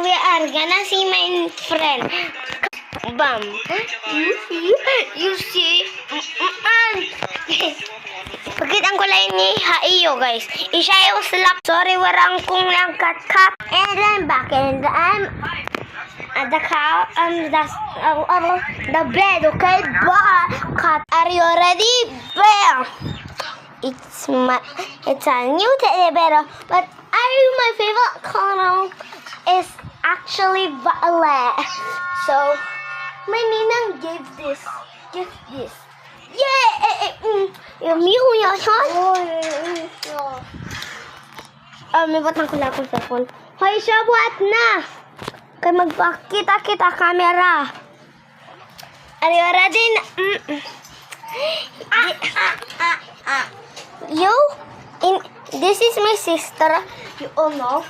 we are gonna see my friend. Bam. You see? Bakit ang kulay ni Haiyo, guys? Isya yung slap. Sorry, warang kung lang cut. And I'm back. And I'm at the cow. The bed, okay? Cut. Are you ready? Bam! It's a new teddy bear, but my favorite color is actually violet. So my ninang gave this. Yeah! Yung niya siya. May batang ko lang akong cellphone. Hoy, siya buhat na. Kaya magpakita kita camera. Are you ready? This is my sister. You all know.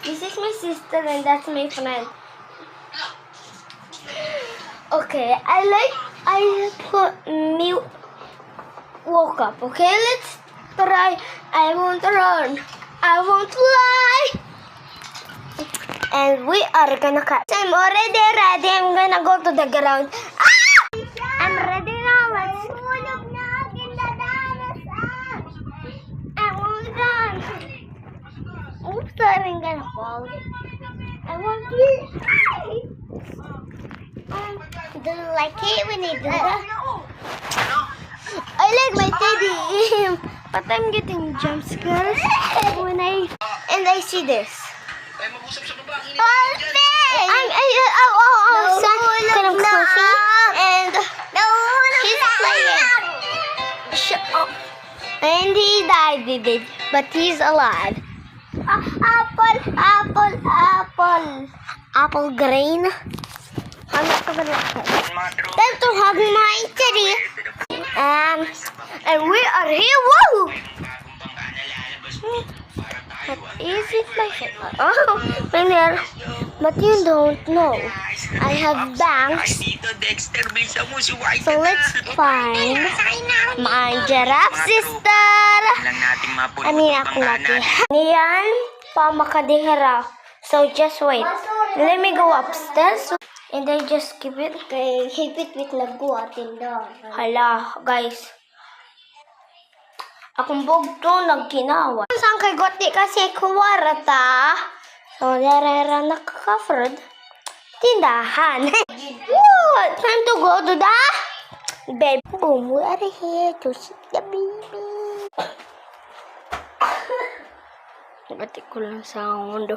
This is my sister and that's my friend. Okay, I put me woke up. Okay, let's try. I won't run. I won't fly. And we are gonna cut. I'm already ready. I'm gonna go to the ground. I'm ready now. Let's oops, I'm gonna fall. I won't be. Do you like it when I do that? I like my teddy, but I'm getting jump scares when I see this. Kind of cozy, and he's playing. Shut up. And he died, but he's alive. Apple grain. I'm not gonna time to hug my teddy. And we are here. Whoa! What is it, my head? Oh, Premier. But you don't know. I have bangs. So let's find my giraffe sister. I mean, ako natin. Niyan, pamakadihira. So just wait. Let me go upstairs. And I just keep it with laguat in the. Hala, guys. Akong bugto nagkinawa. Saan kay gotti kasi kuwarata. So, narera nakaka-covered. Tindahan. Woo! Time to go to the bed. Boom, we are here to see the baby. Nagati ko lang sa mundo.